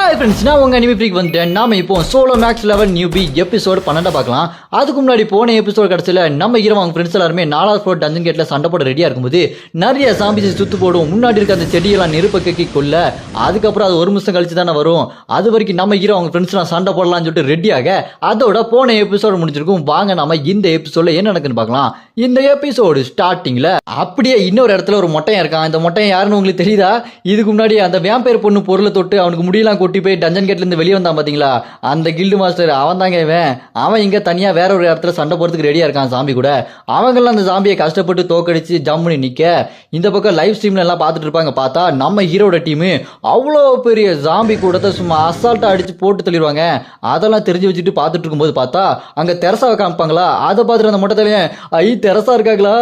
Hi friends, நான் உங்கள் anime freak வந்துட்டேன். நாம இப்போ solo maths level newbie episode 12 பார்க்கலாம். அதுக்கு முன்னாடி போன எபிசோட் கடைசியில் நம்ம ஹீரோ அவங்க ஃப்ரெண்ட்ஸ் எல்லாருமே 4வது ஃப்ளோர் டஞ்சன் கேட்டில் சண்டை போட ரெடியாக இருக்கும்போது நிறைய சாம்பிஸ் சுத்து போடும். முன்னாடி இருக்க அந்த செடியெல்லாம் நெருப்ப கக்கி கொள்ள, அதுக்கப்புறம் அது ஒரு நிமிஷம் கழிச்சு தானே வரும். அது வரைக்கும் நம்ம ஹீரோ அவங்க ஃப்ரெண்ட்ஸ்லாம் சண்டை போடலாம்னு சொல்லிட்டு ரெடியாக அதோட போன எபிசோடு முடிஞ்சிருக்கும். வாங்க நாம இந்த எபிசோட்ல என்ன நடக்குன்னு பார்க்கலாம். இந்த எபிசோடு ஸ்டார்டிங்ல அப்படியே இன்னொரு இடத்துல ஒரு மொட்டையன் இருக்கான். இந்த மொட்டையன் யாருன்னு உங்களுக்கு தெரியுதா? இதுக்கு முன்னாடி அந்த வேம்பயர் பொண்ணு பொருளை தொட்டு அவனுக்கு முடியெல்லாம் கொட்டி போய் டஞ்சன் கேட்ல இருந்து வெளியே வந்தான் பாத்தீங்களா, அந்த கில்டு மாஸ்டர் அவன் தாங்க இவன். அவன் இங்க தனியா வேற ஒரு இடத்துல சண்டை போறதுக்கு ரெடியா இருக்கான் சாம்பி கூட. அவங்கெல்லாம் அந்த சாம்பியை கஷ்டப்பட்டு தோக்கடிச்சு ஜம்முனி நிக்க இந்த பக்கம் லைவ் ஸ்ட்ரீம்ல எல்லாம் பார்த்துட்டு இருப்பாங்க. பார்த்தா நம்ம ஹீரோட டீமு அவ்வளோ பெரிய சாம்பி கூடத்தை சும்மா அசால்ட்டா அடிச்சு போட்டு தள்ளிடுவாங்க. அதெல்லாம் தெரிஞ்சு வச்சுட்டு பார்த்துட்டு இருக்கும்போது பார்த்தா அங்க தெரசாவை காமிப்பாங்களா. அதை பார்த்துட்டு அந்த மொட்டத்திலேயே ஐ தெரசா இருக்காங்களா,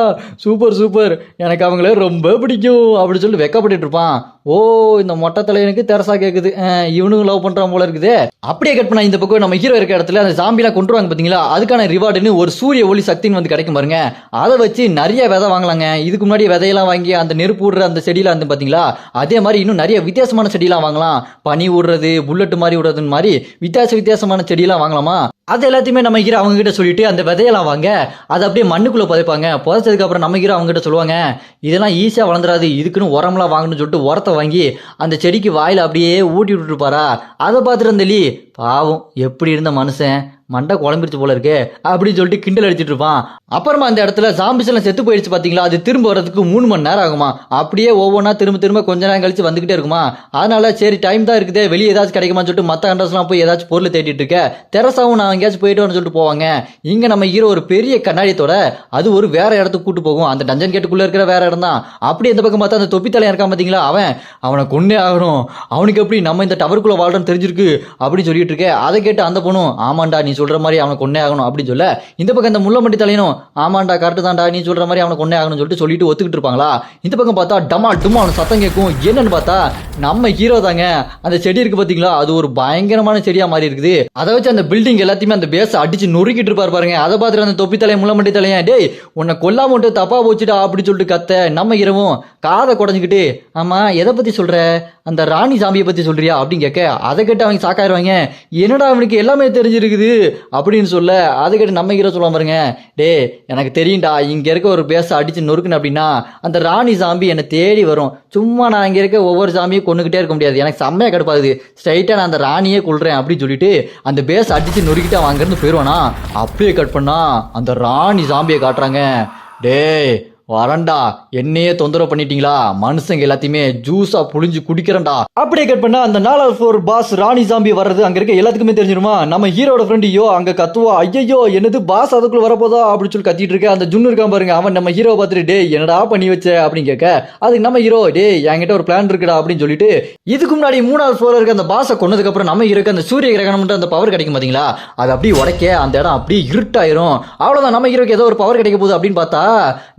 சூப்பர் சூப்பர், எனக்கு அவங்கள ரொம்ப பிடிக்கும் அப்படின்னு சொல்லி வெக்கப்பட்டு இருப்பான். ஓ, இந்த மொட்டை தலைவனுக்கு தெரசா கேக்குது, இவனும் லவ் பண்றான் போல இருக்குது. அப்படியே கட் பண்ணா இந்த பக்கம் நம்ம ஹீரோ இருக்க இடத்துல அந்த ஜாம்பிலாம் கொண்டுருவாங்க பாத்தீங்களா. அதுக்கான ரிவார்டுன்னு ஒரு சூரிய ஒளி சக்தின்னு வந்து கிடைக்கும் பாருங்க. அதை வச்சு நிறைய விதை வாங்கலாங்க. இதுக்கு முன்னாடி விதையெல்லாம் வாங்கி அந்த நெருப்பு விடுற அந்த செடியெல்லாம் வந்து பாத்தீங்களா, அதே மாதிரி இன்னும் நிறைய வித்தியாசமான செடியெல்லாம் வாங்கலாம். பனி விடுறது, புல்லட் மாதிரி விடுறதுன்னு மாதிரி வித்தியாசமான செடியெல்லாம் வாங்கலாமா. அது எல்லாத்தையுமே நம்ம ஹீரோ அவங்க கிட்ட சொல்லிட்டு அந்த விதையெல்லாம் வாங்க, அதை அப்படியே மண்ணுக்குள்ள புதைப்பாங்க. புதைச்சதுக்கு அப்புறம் நம்ம ஹீரோ அவங்க கிட்ட சொல்லுவாங்க, இதெல்லாம் ஈஸியா வளர்ந்துராது, இதுக்குன்னு உரம்லாம் வாங்கணும்னு சொல்லிட்டு உரத்தை வாங்கி அந்த செடிக்கு வாயில அப்படியே ஊட்டி விட்டுட்டு இருப்பாரா. அதை பார்த்துட்டு அந்த லீ பாவம் எப்படி இருந்த மனுஷன், மண்டை குழம்பிருச்சு போல இருக்கு அப்படின்னு சொல்லிட்டு கிண்டல் அடிச்சிட்டு இருப்பான். அப்புறமா அந்த இடத்துல ஜாம்பிஸ் எல்லாம் செத்து போயிடுச்சு பாத்தீங்களா. அது திரும்ப வர்றதுக்கு 3 மணி நேரம் ஆகுமா. அப்படியே ஒவ்வொன்றா திரும்ப கொஞ்ச நேரம் கழிச்சு வந்துகிட்டே இருக்குமா. அதனால சரி டைம் தான் இருக்குது, வெளியே ஏதாச்சும் கிடைக்குமான்னு சொல்லிட்டு மற்ற கண்டஸ்லாம் போய் ஏதாச்சும் பொருள் தேடிட்டு இருக்க. தெரசாவும் நான் எங்கேயாச்சும் போயிட்டு சொல்லிட்டு போவாங்க. இங்க நம்ம ஹீரோ ஒரு பெரிய கண்ணாடியத்தோட அது ஒரு வேற இடத்துக்கு கூட்டு போகும். அந்த டஞ்சன் கேட்டுக்குள்ள இருக்கிற வேற இடம் தான். அப்படி இந்த பக்கம் பார்த்தா அந்த தொப்பி தலையன் இருக்கான் பாத்தீங்களா, அவனை கொன்னே ஆகணும், அவனுக்கு எப்படி நம்ம இந்த டவருக்குள்ள வாழ்றோம்னு தெரிஞ்சிருக்கு அப்படின்னு சொல்லிட்டு இருக்க. அதை கேட்டு அந்த பொண்ணும் ஆமாண்டா நீ சொல்ற மாதிரி அவனை கொன்னே ஆகணும் அப்படின்னு சொல்ல, இந்த பக்கம் இந்த முள்ளமண்டி தலையனும் ஆமாண்டா கரெக்டு தான்டா நீ சொல்ற மாதிரி அவனை கொன்னே ஆகணும்னு சொல்லிட்டு ஒத்துக்கிட்டு இருப்பாங்களா. இந்த பக்கம் பார்த்தா டமா டுமா அவன் சத்தம் கேட்கும். என்னன்னு பார்த்தா நம்ம ஹீரோ தாங்க. அந்த செடி இருக்கு பாத்தீங்களா, அது ஒரு பயங்கரமான செடியா மாறி இருக்குது. அதை வச்சு அந்த பில்டிங் எல்லாத்தையுமே அந்த பேஸ அடிச்சு நொறுக்கிட்டு இருப்பாரு பாருங்க. அதை பார்த்துட்டு அந்த தொப்பி தலைய முள்ளமண்டி தலையன் டேய் உன்னை கொல்லாம மட்டும் தப்பா போச்சுடா அப்படின்னு சொல்லிட்டு கத்த. நம்ம ஹீரோவும் காதை குடஞ்சுக்கிட்டு ஆமா எதை பத்தி சொல்ற, அந்த ராணி சாம்பியை பத்தி சொல்றியா அப்படின்னு கேட்க. அதை கேட்டு அவங்க சாக்காயிருவாங்க, என்னடா அவனுக்கு எல்லாமே தெரிஞ்சிருக்குது அப்படின்னு சொல்ல. அதை கேட்டு நம்ம ஹீரோ சொல்லுவான் பாருங்க, டே எனக்கு தெரியும்டா இங்க இருக்க ஒரு பேச அடிச்சு நொறுக்குன்னு அப்படின்னா அந்த ராணி சாம்பி என்னை தேடி வரும். சும்மா நான் இங்க இருக்க ஒவ்வொரு சாமியும் கொண்டுகிட்டே இருக்க முடியாது, எனக்கு செம்மையா கடுப்பாகுது, ஸ்ட்ரைட்டா நான் அந்த ராணியே கொள்றேன் அப்படின்னு சொல்லிட்டு அந்த பேச அடிச்சு நொறுக்கிட்டு அவன் அங்கிருந்து போயிடுவானா. அப்படியே கட் பண்ணா அந்த ராணி சாம்பியை காட்டுறாங்க. டே வரண்டா, என்னையே தொந்தரவு பண்ணிட்டீங்களா, மனுஷங்க எல்லாத்தையுமே ஜூஸா புழிஞ்சு குடிக்கிறேன்டா. அப்படியே கட் பண்ணா அந்த 4வது ஃப்ளோர் பாஸ் ராணி சாம்பி வர்றது அங்க இருக்க எல்லாத்துக்குமே தெரிஞ்சிருமா. நம்ம ஹீரோட ஃப்ரெண்ட் ஐயோ அங்க கத்துவா, ஐயோ என்னது பாஸ் அதுக்குள்ள வரப்போதா அப்படின்னு சொல்லி கத்திட்டு இருக்க. அந்த ஜுன்னு இருக்கான் பாருங்க, அவன் நம்ம ஹீரோ பார்த்துட்டு டே என்னடா பண்ணி வச்ச அப்படின்னு கேட்க. அதுக்கு நம்ம ஹீரோ டே என்கிட்ட ஒரு பிளான் இருக்குடா அப்படின்னு சொல்லிட்டு இதுக்கு முன்னாடி 3வது ஃப்ளோர்ல இருக்க அந்த பாஸை கொன்னதுக்கு அப்புறம் நம்ம ஹீரோக்கு அந்த சூரிய கிரகணம் அந்த பவர் கிடைக்கும் பாத்தீங்களா, அது அப்படியே உடைக்க அந்த இடம் அப்படியே இருட்டாயிரும். அவ்வளவுதான், நம்ம ஹீரோக்கு ஏதோ ஒரு பவர் கிடைக்க போகுது அப்படின்னு பார்த்தா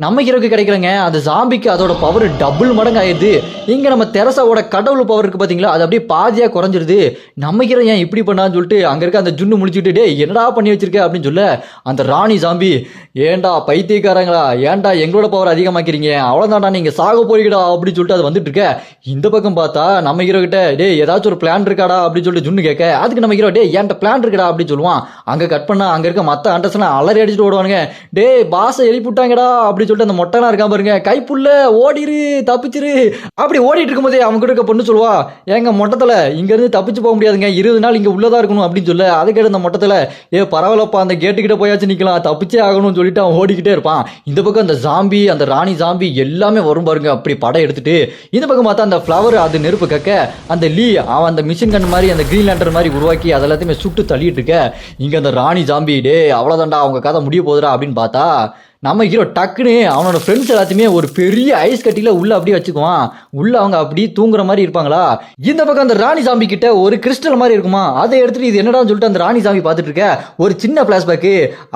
நம்ம ஹீரோக்கு கிடைக்கிறங்க அந்த ஜாம்பிக்கு அதோட பவர் டபுள் மடங்கு ஆயிடுது. இங்க நம்ம தெரசாவோட கடவுள் பவர் இருக்கு பாத்தீங்களா, அது அப்படியே பாதியா குறைஞ்சிருது. நம்ம ஹீரோ ஏன் இப்படி பண்ணான்னு சொல்லிட்டு அங்க இருக்க அந்த ஜுன்னு முடிச்சுட்டு டே என்னடா பண்ணி வச்சிருக்க அப்படின்னு சொல்ல. அந்த ராணி ஜாம்பி ஏன்டா பைத்தியக்காரங்களா, ஏன்டா எங்களோட பவர் அதிகமாக்கிறீங்க, அவ்வளவுதான்டா நீங்க சாக போறீங்கடா அப்படின்னு சொல்லிட்டு அது வந்துட்டு இருக்க. இந்த பக்கம் பார்த்தா நம்ம ஹீரோ கிட்ட டே ஏதாச்சும் ஒரு பிளான் இருக்காடா அப்படின்னு சொல்லிட்டு ஜுன்னு கேட்க. அதுக்கு நம்ம ஹீரோ டே என்கிட்ட பிளான் இருக்குடா அப்படின்னு சொல்லுவான். அங்க கட் பண்ணா அங்க இருக்க மத்த அண்டர்ஸ்லாம் அலறி அடிச்சுட்டு ஓடுவானுங்க. டே பாச எழுப்பிட்டாங்கடா அப்படின்னு சொல்லிட்டு அந்த மொட்டனா இருக்கான் பாருங்க, கைப்புள்ள ஓடிரு தப்பிச்சிரு. அப்படி ஓடிட்டு இருக்கும் போதே அவங்க இருக்க பொண்ணு சொல்லுவா, எங்க மொட்டத்துல இங்க இருந்து தப்பிச்சு போக முடியாதுங்க, 20 நாள் இங்க உள்ளதா இருக்கணும் அப்படின்னு சொல்ல. அதை கேட்டு அந்த மொட்டத்துல பரவாயில்லப்பா அந்த கேட்டுக்கிட்ட போயாச்சு நிக்கலாம், தப்பிச்சே ஆகணும்னு சொல்லிட்டு அவன் ஓடிக்கிட்டே இருப்பான். இந்த பக்கம் அந்த ஜாம்பி அந்த ராணி ஜாம்பி எல்லாமே வரும் பாருங்க, அப்படி படம் எடுத்துட்டு இந்த பக்கம் பார்த்தா அந்த ஃபிளவர் அது நெருப்பு கக்க அந்த லீ அவன் அந்த மிஷின் கன் மாதிரி அந்த கிரீன் லேண்டர் மாதிரி உருவாக்கி அது எல்லாத்தையுமே சுட்டு தள்ளிட்டு இருக்க. இங்க அந்த ராணி ஜாம்பி டே அவ்வளவுதான்டா அவங்க கதை முடிய போதுடா அப்படின்னு பார்த்தா நம்ம ஹீரோ டக்குன்னு அவனோட ஃப்ரெண்ட்ஸ் எல்லாத்தையுமே ஒரு பெரிய ஐஸ் கட்டியில உள்ள அப்படியே வச்சுக்குவான். உள்ள அவங்க அப்படி தூங்குற மாதிரி இருப்பாங்களா. இந்த பக்கம் அந்த ராணி சாம்பி கிட்ட ஒரு கிறிஸ்டல் மாதிரி இருக்குமா, அதை எடுத்துட்டு இது என்னடான்னு சொல்லிட்டு அந்த ராணி சாம்பி பார்த்துட்டு இருக்க. ஒரு சின்ன பிளாஷ்பேக்,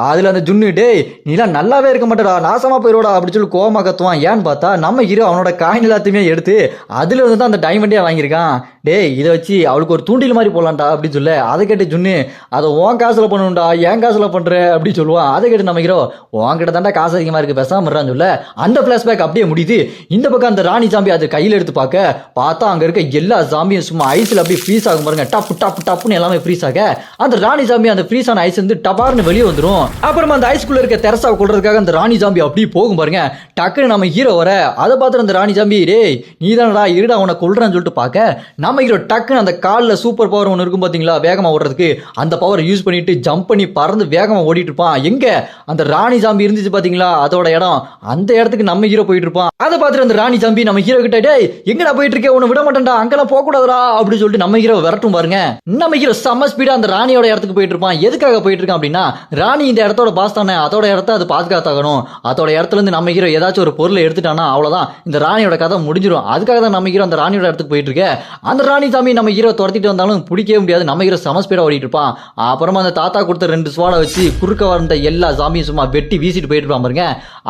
அதுல அந்த ஜுன்னு டே நீலாம் நல்லாவே இருக்க மாட்டடா, நாசமா போயிரோடா அப்படின்னு சொல்லி கோவமா கத்துவான். ஏன்னு பார்த்தா நம்ம ஹீரோ அவனோட காயின் எல்லாத்தையுமே எடுத்து அதுல இருந்து தான் அந்த டைமண்டே வாங்கியிருக்கான். டேய் இதை வச்சு அவளுக்கு ஒரு தூண்டில் மாதிரி போடலாம்டா அப்படின்னு சொல்ல அதை கேட்டு ஜுன்னு அதை உன் காசுல பண்ணணும்டா ஏன் காசுல பண்ற அப்படின்னு சொல்லுவான். அதை கேட்டு நம்ம ஹீரோ உன்கிட்ட தாண்டா காசு அதிகமா இருக்கு பேசாம சொல்ல அந்த பிளாஷ்பேக் அப்படியே முடியுது. இந்த பக்கம் அந்த ராணி ஜாம்பி அதை கையில் எடுத்து பார்த்தா அங்க இருக்க எல்லா ஜாம்பியும் சும்மா ஐஸ்ல அப்படியே ஃப்ரீஸ் ஆகும் பாருங்க. டப்பு டப்பு டப்புன்னு எல்லாமே ஃப்ரீஸ் ஆக அந்த ராணி ஜாம்பி அந்த ஃப்ரீஸ் ஆன ஐஸ் வந்து டபார்னு வெளியே வந்துடும். அப்புறமா அந்த ஐஸ்குள்ள இருக்க தெரசாவை கொள்றதுக்காக அந்த ராணி ஜாம்பி அப்படியே போகும் பாருங்க. டக்குன்னு நம்ம ஹீரோ வர அதை பார்த்து அந்த ராணி ஜாம்பி டேய் நீ தானடா இருடா உன்னை கொள்றேன்னு சொல்லிட்டு பார்க்க நம்ம ஹீரோ டக்குன்னு அந்த காலில் சூப்பர் பவர் ஒன்று இருக்கும் பார்த்தீங்களா வேகமாக ஓடுறதுக்கு அந்த பவரை யூஸ் பண்ணிட்டு ஜம்ப் பண்ணி பறந்து வேகமாக ஓடிட்டு இருப்பான். எங்க அந்த ராணி ஜாம்பி இருந்துச்சு பார்த்தீங்களா அதோட இடம் அந்த இடத்துக்கு நம்ம ஹீரோ போயிட்டு இருப்பான். அதை பார்த்துட்டு அந்த ராணி ஜாம்பி நம்ம ஹீரோ கிட்ட டேய் எங்கடா போயிட்டு இருக்கே உன்னை விட மாட்டேன்டா அங்கெல்லாம் போக கூடாதுடா அப்படின்னு சொல்லிட்டு நம்ம ஹீரோ விரட்டும் பாருங்க. நம்ம ஹீரோ செம்ம ஸ்பீடா அந்த ராணியோட இடத்துக்கு போயிட்டு இருப்பான். எதுக்காக போயிட்டு இருக்கான் அப்படின்னா ராணி இந்த இடத்தோட பாஸ் தானே அதோட இடத்த அது பாதுகாத்தாகணும். அதோட இடத்துல இருந்து நம்ம ஹீரோ ஏதாச்சும் ஒரு பொருளை எடுத்துட்டானா அவ்வளவுதான் இந்த ராணியோட கதை முடிஞ்சிடும். அதுக்காக தான் நம்ம ஹீரோ அந்த ராணியோட இடத்துக்கு போயிட்டு இருக்க. அந்த ராணி சாமி நம்ம ஹீரோ துரத்திட்டு வந்தாலும் பிடிக்கவே முடியாது. நம்ம ஹீரோ செம ஸ்பீடா ஓடிட்டு இருப்பான். அப்புறமா அந்த தாத்தா கொடுத்த 2 ஸ்வாடை வச்சு குறுக்க வந்த எல்லா சாமியும் சும்மா வெட்டி வீசிட்டு போயிட்டு இருப்பான் பாருங்க.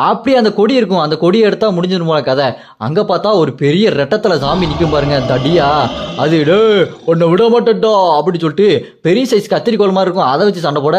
அப்படியே அந்த கொடி இருக்கும் அந்த கொடியை எடுத்தா முடிஞ்சிடும் போல கதை. அங்க பார்த்தா ஒரு பெரிய ரெட்டத்துல சாமி நிற்கும் பாருங்க தடியா. அது உன்னை விட மாட்டேன்டா அப்படின்னு சொல்லிட்டு பெரிய சைஸ் கத்திரிக்கோள் மாதிரி இருக்கும். அதை வச்சு சண்டை போட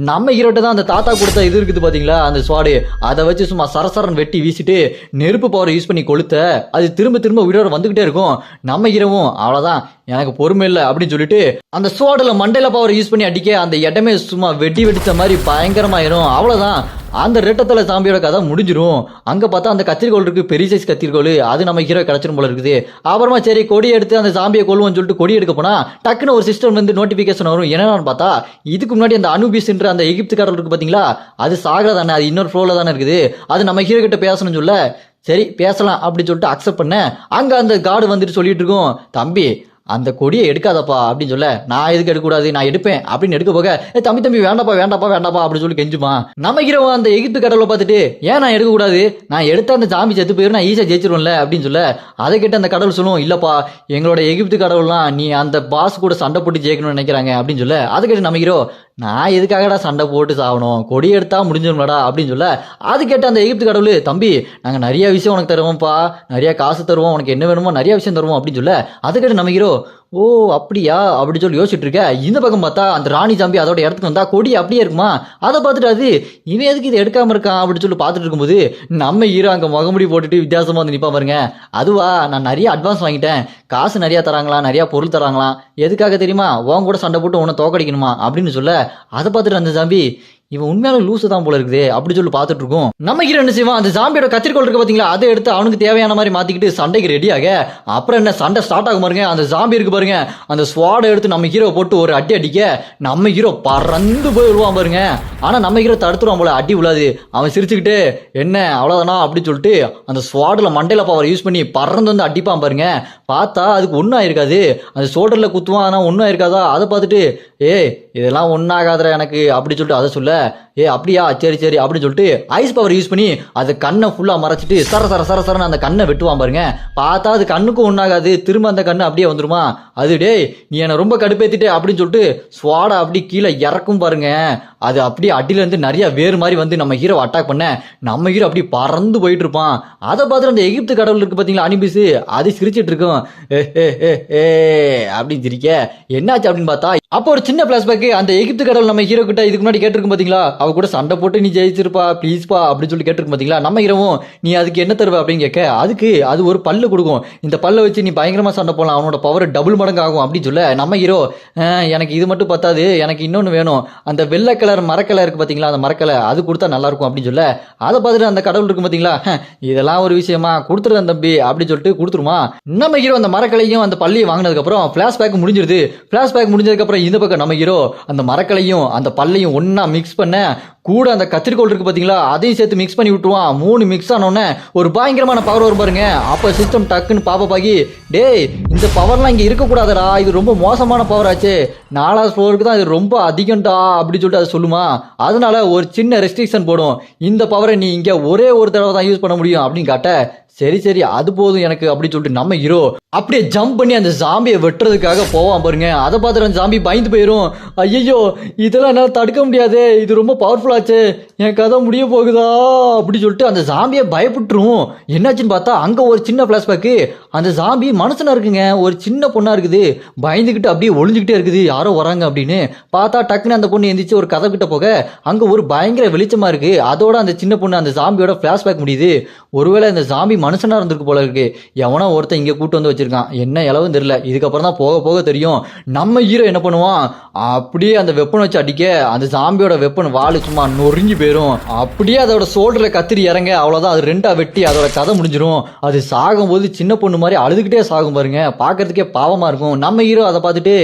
நம்ம ஹீரோட்ட தான் அந்த தாத்தா கொடுத்த இது இருக்குது பாத்தீங்களா அந்த ஸ்வாடு அதை வச்சு சும்மா சரசரன் வெட்டி வீசிட்டு நெருப்பு பவரை யூஸ் பண்ணி கொளுத்த அது திரும்ப திரும்ப உயிரோட வந்துகிட்டே இருக்கும். நம்ம ஹீரோவும் அவ்வளவுதான் எனக்கு பொறுமை இல்லை அப்படின்னு சொல்லிட்டு அந்த ஸ்வாடுல மண்டையில பவர் யூஸ் பண்ணி அடிக்க அந்த இடமே சும்மா வெட்டி வெடிச்ச மாதிரி பயங்கரமாயிரும். அவ்வளவுதான் அந்த ரெட்டத்தலை சாம்பியோட கதை முடிஞ்சிடும். அங்க பார்த்தா அந்த கத்திரிக்கோள் இருக்கு பெரிய சைஸ் கத்திரிக்கோள் அது நம்ம ஹீரோ கிடைச்சிரும் போல இருக்குது. அப்புறமா சரி கொடி எடுத்து அந்த சாம்பியை கொள்வோம்னு சொல்லிட்டு கொடி எடுக்க போனா டக்குன்னு ஒரு சிஸ்டம் வந்து நோட்டிபிகேஷன் வரும். என்னன்னு பார்த்தா இதுக்கு முன்னாடி அந்த அனுபிஸ்ன்ற அந்த எகிப்துக்காரர் இருக்கு பாத்தீங்களா அது சாகதானே அது இன்னொரு ஃப்ளோல தானே இருக்குது. அது நம்ம ஹீரோ கிட்ட பேசணும்னு சொல்ல சரி பேசலாம் அப்படின்னு சொல்லிட்டு அக்செப்ட் பண்ண அங்க அந்த கார்டு வந்துட்டு சொல்லிட்டு இருக்கோம் தம்பி அந்த கொடியை எடுக்காதப்பா அப்படின்னு சொல்ல நான் எதுக்கு எடுக்கக்கூடாது நான் எடுப்பேன் அப்படின்னு எடுக்க போக தம்பி தம்பி வேண்டாப்பா வேண்டாப்பா வேண்டாப்பா அப்படின்னு சொல்லி கெஞ்சுமா. நம்ம ஹீரோ அந்த எகிப்து கடவுளை பார்த்துட்டு ஏன் நான் எடுக்கக்கூடாது நான் எடுத்த அந்த சாமி செத்து போயிரு நான் ஈஸியாக ஜெயிச்சிருவேன்ல அப்படின்னு சொல்ல அதை கேட்டு அந்த கடவுள் சொல்லுவோம் இல்லப்பா எங்களோட எகிப்து கடவுள்லாம் நீ அந்த பாஸ் கூட சண்டை போட்டு ஜெயிக்கணும்னு நினைக்கிறாங்க அப்படின்னு சொல்ல அதை கேட்டு நம்ம ஹீரோ நான் எதுக்காகடா சண்டை போட்டு சாகணும் கொடி எடுத்தா முடிஞ்சிடும்லடா அப்படின்னு சொல்ல அது கேட்ட அந்த எகிப்து கடவுள் தம்பி நாங்கள் நிறைய விஷயம் உனக்கு தருவோம்ப்பா நிறைய காசு தருவோம் உனக்கு என்ன வேணுமோ நிறைய விஷயம் தருவோம் அப்படின்னு சொல்ல அதை கேட்டு நம்ம ஹீரோ ஓ அப்படியா அப்படின்னு சொல்லி யோசிச்சுட்டு இருக்க. இந்த பக்கம் பார்த்தா அந்த ராணி ஜாம்பி அதோட இடத்துக்கு வந்தா கொடி அப்படியே இருக்குமா அதை பார்த்துட்டு அது இவன் எதுக்கு இது எடுக்காம இருக்கான் அப்படின்னு சொல்லி பார்த்துட்டு இருக்கும்போது நம்ம ஹீரோ அங்கே முகமுடி போட்டுட்டு வித்தியாசமா வந்து நிற்பா பாருங்க. அதுவா நான் நிறைய அட்வான்ஸ் வாங்கிட்டேன் காசு நிறையா தராங்களா நிறையா பொருள் தராங்களாம் எதுக்காக தெரியுமா உன் கூட சண்டை போட்டு உன்னை தோக்கடிக்கணுமா அப்படின்னு சொல்ல அதை பார்த்துட்டு அந்த ஜாம்பி இவன் உண்மையான லூசு தான் போல இருக்குது அப்படி சொல்லி பார்த்துட்டு இருக்கோம். நம்ம ஹீரோ என்ன செய்வான் அந்த ஜாம்பியோட கத்திரிக்கோள் இருக்கு பாத்தீங்களா அதை எடுத்து அவனுக்கு தேவையான மாதிரி மாத்திக்கிட்டு சண்டைக்கு ரெடியாக அப்புறம் என்ன சண்டை ஸ்டார்ட் ஆகும் பாருங்க. அந்த ஜாம்பி இருக்கு பாருங்க அந்த ஸ்வாடை எடுத்து நம்ம ஹீரோ போட்டு ஒரு அடி அடிக்க நம்ம ஹீரோ பறந்து போய் விடுவான் பாருங்க. ஆனா நம்ம ஹீரோ தடுத்துருவான் போல அடி விழாது. அவன் சிரிச்சுக்கிட்டு என்ன அவ்வளவுதானா அப்படின்னு சொல்லிட்டு அந்த ஸ்வாட்ல மண்டையில பவர் யூஸ் பண்ணி பறந்து வந்து அடிப்பான் பாருங்க. பார்த்தா அதுக்கு ஒன்றும் ஆயிருக்காது அந்த ஷோல்டர்ல குத்துவான் ஆனா ஒன்றும் ஆயிருக்காதா. அதை பார்த்துட்டு இதெல்லாம் ஒன்றாகாதரா எனக்கு அப்படி சொல்லிட்டு அதை சொல்ல அப்படியா சரி சரி அப்படின்னு சொல்லிட்டு ஐஸ் பவர் யூஸ் பண்ணி அது கண்ணை ஃபுல்லா மறைச்சிட்டு சர சர சர சரன்னு அந்த கண்ணை வெட்டுவான் பாருங்க. பார்த்தா அது கண்ணுக்கும் ஒன்றாகாது திரும்ப அந்த கண்ணு அப்படியே வந்துருமா. அது நீ என்னை ரொம்ப கடுப்பேத்திட்டே அப்படின்னு சொல்லிட்டு ஸ்வாடை அப்படி கீழே இறக்கும் பாருங்க. அது அப்படியே அடியில இருந்து நிறைய வேறு மாதிரி வந்து நம்ம ஹீரோ அட்டாக் பண்ண நம்ம ஹீரோ அப்படி பறந்து போயிட்டு இருப்பான். அதை பார்த்துட்டு அந்த எகிப்து கடவுள் இருக்கு பாத்தீங்களா அனிபிஸ் அது சிரிச்சிட்டு இருக்கும் அப்படின்னு சிரிக்க என்னாச்சு அப்படின்னு பார்த்தா அப்போ ஒரு சின்ன பிளாஷ்பேக் அந்த எகிப்து கடவுள் நம்ம ஹீரோ கிட்ட இதுக்கு முன்னாடி கேட்டிருக்கும் பாத்தீங்களா அவ கூட சண்டை போட்டு நீ ஜெயிச்சிருப்பா ப்ளீஸ்பா அப்படின்னு சொல்லி கேட்டிருக்கும் பாத்தீங்களா. நம்ம ஹீரோவும் நீ அதுக்கு என்ன தருவ அப்படின்னு கேட்க அதுக்கு அது ஒரு பல்லு கொடுக்கும் இந்த பல்லை வச்சு நீ பயங்கரமா சண்டை போடலாம் அவனோட பவர் டபுள் மடங்கு ஆகும் அப்படின்னு சொல்ல நம்ம ஹீரோ எனக்கு இது மட்டும் பத்தாது எனக்கு இன்னொன்று வேணும் அந்த வெள்ளை கலர் மரக்கலை இருக்கு பாத்தீங்களா அந்த மரக்கலை அது கொடுத்தா நல்லா இருக்கும் அப்படின்னு சொல்ல அதை பார்த்துட்டு அந்த கடவுள் இருக்கும் பாத்தீங்களா இதெல்லாம் ஒரு விஷயமா கொடுத்துருந்தேன் தம்பி அப்படின்னு சொல்லிட்டு கொடுத்துருமா. நம்ம ஹீரோ அந்த மரக்கலையும் அந்த பள்ளியை வாங்கினதுக்கு அப்புறம் பிளாஷ்பேக் முடிஞ்சிருது. பிளாஷ்பேக் முடிஞ்சதுக்கு அப்புறம் இந்த பக்கம் நம்ம ஹீரோ அந்த மரக்கலையும் அந்த பல்லையும் ஒன்னா மிக்ஸ் பண்ண கூட அந்த கத்திரிக்கோள் இருக்கு பாத்தீங்களா அதையும் சேர்த்து மிக்ஸ் பண்ணி விட்டுருவான். 3 மிக்ஸ் ஆனோடனே ஒரு பயங்கரமான பவர் வரும் பாருங்க. அப்ப சிஸ்டம் டக்குன்னு பாப்பாக்கி இந்த பவர்லாம் இங்க இருக்கக்கூடாதடா இது ரொம்ப மோசமான பவர் ஆச்சு 4வது ஃப்ளோருக்கு தான் இது ரொம்ப அதிகம்டா அப்படின்னு சொல்லிட்டு அதை சொல்லுமா. அதனால ஒரு சின்ன ரெஸ்ட்ரிக்ஷன் போடும் இந்த பவரை நீ இங்க ஒரே ஒரு தடவை தான் யூஸ் பண்ண முடியும் அப்படின்னு காட்ட சரி சரி அது போதும் எனக்கு அப்படின்னு சொல்லிட்டு நம்ம ஹீரோ அப்படியே ஜம்ப் பண்ணி அந்த ஜாம்பியை வெட்டுறதுக்காக போவான் பாருங்க. அதை பார்த்துட்டு அந்த ஜாம்பி பயந்து போயிடும். ஐயோ இதெல்லாம் என்னால் தடுக்க முடியாது இது ரொம்ப பவர்ஃபுல்லாச்சு என் கதை முடிய போகுதா அப்படி சொல்லிட்டு அந்த ஜாம்பியை பயப்பட்டுரும். என்னாச்சுன்னு பார்த்தா அங்க ஒரு சின்ன பிளாஷ்பேக்கு, அந்த ஜாம்பி மனுஷனா இருக்குங்க, ஒரு சின்ன பொண்ணா இருக்குது, பயந்துகிட்டு அப்படியே ஒளிஞ்சுக்கிட்டே இருக்குது யாரோ வராங்க அப்படின்னு பார்த்தா டக்குன்னு அந்த பொண்ணு எந்திரிச்சு ஒரு கதை கிட்ட போக அங்க ஒரு பயங்கர வெளிச்சமா இருக்கு. அதோட அந்த சின்ன பொண்ணு அந்த ஜாம்பியோட பிளாஷ்பேக் முடியுது. ஒருவேளை இந்த ஜாம்பி மனுஷனா இருந்திருக்கு போல இருக்கு. எவனோ ஒருத்தன் இங்க கூட்டு வந்து வச்சிருக்கான், என்ன இளவும் தெரியல. இதுக்கப்புறம் தான் போக போக தெரியும். நம்ம ஹீரோ என்ன பண்ணுவான், அப்படியே அந்த வெப்பன் வச்சு அடிக்க அந்த ஜாம்பியோட வெப்பன் வாழு சும்மா நொறுங்கி போயிரும். அப்படியே அதோட சோல்டர்ல கத்திரி இறங்க, அவ்வளவுதான், அது ரெண்டா வெட்டி அதோட கதை முடிஞ்சிடும். அது சாகும்போது சின்ன பொண்ணு மாதிரி அழுதுகிட்டே சாகும் பாருங்க, பாக்குறதுக்கே பாவமா இருக்கும். நம்ம ஹீரோ அதை பார்த்துட்டு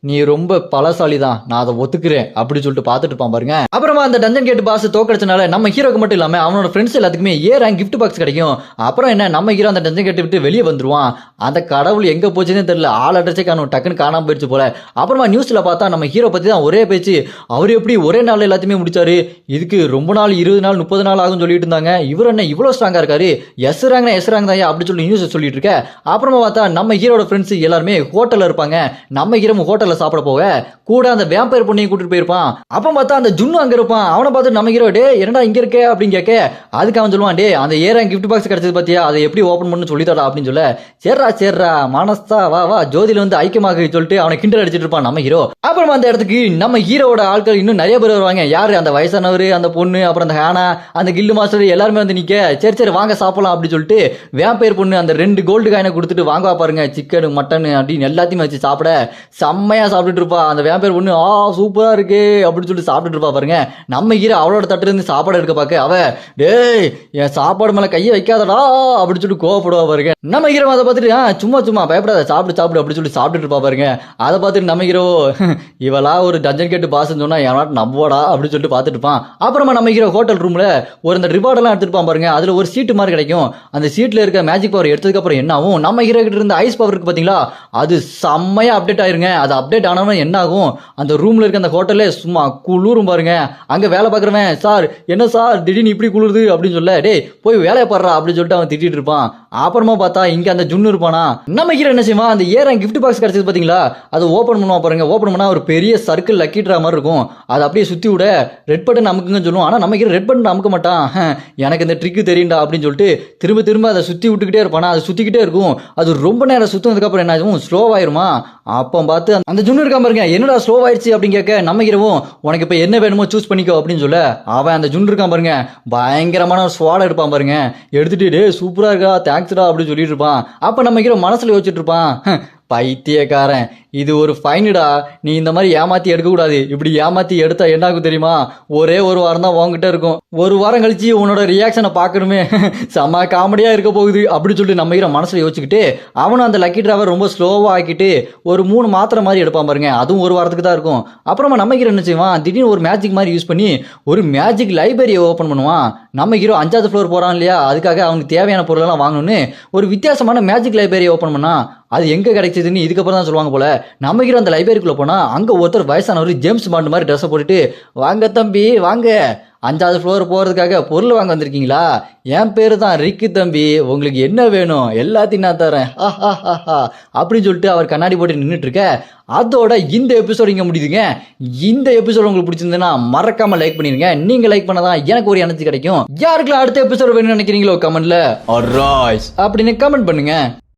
நீ ரொம்ப பலசாலி தான், நான் அதை ஒத்துக்கிறேன் அப்படி சொல்லிட்டு பார்த்துட்டு இருப்பான் பாருங்க. அப்புறமா அந்த டஞ்சன் கேட் பாஸ் தோக்கடிச்சனால நம்ம ஹீரோக்கு மட்டும் இல்லாம அவனோட ஃப்ரெண்ட்ஸ் எல்லாத்துக்குமே ரேங்க் கிஃப்ட் பாக்ஸ் கிடைக்கும். அப்புறம் என்ன, நம்ம ஹீரோ அந்த டஞ்சன் கேட் விட்டு வெளியே வந்துருவான். அந்த கடவுள் எங்க போச்சுன்னு தெரியல, ஆள் அட்ரஸே காணும், டக்குன்னு காணாம போயிடுச்சு போல. அப்புறமா நியூஸ்ல பார்த்தா நம்ம ஹீரோ பத்தி தான் ஒரே பேச்சு. அவர் எப்படி ஒரே நாள் எல்லாத்தையுமே முடிச்சாரு, இதுக்கு ரொம்ப நாள் 20 நாள் 30 நாள் ஆகும் சொல்லிட்டு இருந்தாங்க. இவர் என்ன இவ்வளவு ஸ்ட்ராங்கா இருக்காரு, எஸ் ரேங்க் தான் அப்படி சொல்லி நியூஸ் சொல்லிட்டு இருக்க. அப்புறமா பார்த்தா நம்ம ஹீரோட ஃப்ரெண்ட்ஸ் எல்லாருமே ஹோட்டல்ல இருப்பாங்க. நம்ம ஹீரோ ஹோட்டல்ல சாப்பிட போக கூட அந்த வேம்பயர் பொண்ணையும் கூட்டிட்டு போயிருப்பான். அப்ப பார்த்தா அந்த ஜுன்னு அங்க இருப்பான். அவனை பார்த்து நம்ம ஹீரோ டே என்னடா இங்க இருக்க அப்படின்னு கேட்க, அதுக்கு அவன் சொல்லுவான், டே அந்த ஏரேங்க் கிஃப்ட் பாக்ஸ் கிடைச்சது பாத்தியா, அதை எப்படி ஓபன் பண்ணு சொல்லித்தாடா அப்படின்னு சொல்ல, சேர்றா மனஸ்தா வா ஜோதியில வந்து ஐக்கியமாக சொல்லிட்டு அவனை கிண்டல் அடிச்சிட்டு இருப்பான் நம்ம ஹீரோ. அப்புறமா அந்த இடத்துக்கு நம்ம ஹீரோட ஆட்கள் இன்னும் நிறைய பேர் வருவாங்க. யாரு, அந்த வயசானவர், அந்த பொண்ணு, அப்புறம் அந்த ஹானா, அந்த கில்லு மாஸ்டர் எல்லாருமே வந்து நிக்க, சரி வாங்க சாப்பிடலாம் அப்படின்னு சொல்லிட்டு வேம்பயர் பொண்ணு அந்த 2 கோல்டு காயினை கொடுத்துட்டு வாங்க பாருங்க சிக்கன் மட்டன் அப்படின்னு எல்லாத்தையும் வச்சு சாப்பிட செம்மையா சாப்பிட்டுட்டு இருப்பா. அந்த வேம்பயர் பொண்ணு சூப்பரா இருக்கு அப்படின்னு சொல்லிட்டு சாப்பிட்டுட்டு இருப்பா பாருங்க. நம்ம ஹீரோ அவளோட தட்டுல இருந்து சாப்பாடு எடுக்க பார்க்க அவ டேய் என் சாப்பாடு மேல கையை வைக்காதடா அப்படின்னு சொல்லிட்டு கோவப்படுவா பாருங்க. நம்ம ஹீரோ அதை பார்த்துட்டு சும்மா பயப்படாத சாப்பிடு அப்படின்னு சொல்லி சாப்பிட்டுட்டு இருப்பா பாருங்க. அதை பார்த்துட்டு நம்ம ஹீரோ இவளா ஒரு டஞ்சன் கேட்டு பாஸ் சொன்னா எவனாட்டு நம்புவாடா அப்படின்னு சொல்லிட்டு பார்த்துட்டு இருப்பான். அப்புறமா நம்ம ஹீரோ ஹோட்டல் ரூம்ல ஒரு இந்த ரிவார்ட் எல்லாம் எடுத்துருப்பான் பாருங்க. அதுல ஒரு சீட்டு மாதிரி கிடைக்கும். அந்த சீட்ல இருக்க மேஜிக் பவர் எடுத்ததுக்கு அப்புறம் என்ன ஆகும், நம்ம ஹீரோ கிட்ட இருந்த ஐஸ் பவர் இருக்கு பாத்தீங்களா, அது செம்மையா அப்டேட் ஆயிருங்க. அது அப்டேட் ஆனவன் என்ன ஆகும், அந்த ரூம்ல இருக்க அந்த ஹோட்டல்ல சும்மா குளிரும் பாருங்க. அங்க வேலை பாக்குறவன் சார் என்ன சார் திடீர்னு இப்படி குளிருது அப்படின்னு சொல்ல, டேய் போய் வேலையை பாடுறா அப்படின்னு சொல்லிட்டு அவன் திட்டிட்டு இருப்பான். அப்புறமா பார்த்தா இங்க அந்த ஜுன்னு இருப்பானா. நம்ம ஹீரோ என்ன செய்வான், அந்த ஏரேங்க் கிஃப்ட் பாக்ஸ் கிடைச்சது பாத்தீங்களா, அது ஓபன் பண்ணுவா பாருங்க. ஓபன் பண்ணா ஒரு பெரிய சர்க்கிள் லக்கி ட்ரா மாதிரி இருக்கும். அதை அப்படியே சுத்தி விட ரெட் பட்டன் அமுக்குங்கன்னு சொல்லுவோம். ஆனா நம்ம ஹீரோ ரெட் பட்டன் அமுக்க மாட்டான். எனக்கு இந்த ட்ரிக் தெரியும்டா அப்படின்னு சொல்லிட்டு திரும்ப அதை சுத்தி விட்டுக்கிட்டே இருப்பானா. அது சுத்திக்கிட்டே இருக்கும். அது ரொம்ப நேரம் சுத்தினதுக்கு அப்புறம் என்ன ஆகும், ஸ்லோவாயிருமா. அப்போ பார்த்து அந்த ஜுன்னு இருக்கா பாருங்க, என்னடா ஸ்லோ ஆயிடுச்சு அப்படின்னு கேட்க, நம்ம ஹீரோவும் உனக்கு இப்ப என்ன வேணுமோ சூஸ் பண்ணிக்கோ அப்படின்னு சொல்ல, அவன் அந்த ஜுன்னு இருக்கான் பாருங்க பயங்கரமான ஸ்வாட் எடுப்பான் பாருங்க. எடுத்துட்டு டே சூப்பரா இருக்கா தேங்க்ஸ்டா அப்படின்னு சொல்லிட்டு இருப்பான். அப்ப நம்ம ஹீரோ மனசுல யோசிச்சுட்டு இருப்பான், பைத்தியக்காரன் இது ஒரு ஃபைனுடா, நீ இந்த மாதிரி ஏமாத்தி எடுக்கக்கூடாது. இப்படி ஏமாத்தி எடுத்தா என்ன ஆகும் தெரியுமா, ஒரே ஒரு வாரம் தான் உங்ககிட்ட இருக்கும். ஒரு வாரம் கழிச்சு உன்னோட ரியாக்ஷனை பார்க்கணுமே, செம்ம காமெடியா இருக்க போகுது அப்படி சொல்லிட்டு நம்ம ஹீரோ மனசுல யோசிச்சுக்கிட்டு அவனும் அந்த லக்கி டிராவர் ரொம்ப ஸ்லோவா ஆக்கிட்டு ஒரு 3 மாத்திரை மாதிரி எடுப்பான் பாருங்க. அதுவும் ஒரு வாரத்துக்கு தான் இருக்கும். அப்புறமா நம்ம ஹீரோ என்ன செய்வான், திடீர்னு ஒரு மேஜிக் மாதிரி யூஸ் பண்ணி ஒரு மேஜிக் லைப்ரரியை ஓப்பன் பண்ணுவான். நம்ம ஹீரோ 5வது ஃப்ளோர் போறான் இல்லையா, அதுக்காக அவனுக்கு தேவையான பொருளெல்லாம் வாங்கணும்னு ஒரு வித்தியாசமான மேஜிக் லைப்ரரியை ஓப்பன் பண்ணா. அது எங்க கிடைச்சதுன்னு இதுக்கப்புறம் தான் சொல்லுவாங்க போல. நம்ம ஹீரோ அந்த லைப்ரரிக்குள்ள போனா அங்க ஒருத்தர் வயசானவர் ஜேம்ஸ் பாண்ட் மாதிரி ட்ரெஸ் போட்டுட்டு, வாங்க தம்பி வாங்க 5வது ஃப்ளோர் போறதுக்காக பொருள் வாங்க வந்திருக்கீங்களா, என் பேரு தான் ரிக்கு தம்பி, உங்களுக்கு என்ன வேணும் எல்லாத்தையும் நான் தரேன் அப்படின்னு சொல்லிட்டு அவர் கண்ணாடி போட்டு நின்றுட்டு இருக்க. அதோட இந்த எபிசோட் இங்க முடியுதுங்க. இந்த எபிசோட் உங்களுக்கு பிடிச்சிருந்ததுன்னா மறக்காம லைக் பண்ணிருங்க. நீங்க லைக் பண்ணதான் எனக்கு ஒரு எனர்ஜி கிடைக்கும். யாருக்கெல்லாம் அடுத்த எபிசோட் வேணும்னு நினைக்கிறீங்களோ கமெண்ட்ல அப்படின்னு கமெண்ட் பண்ணுங்க.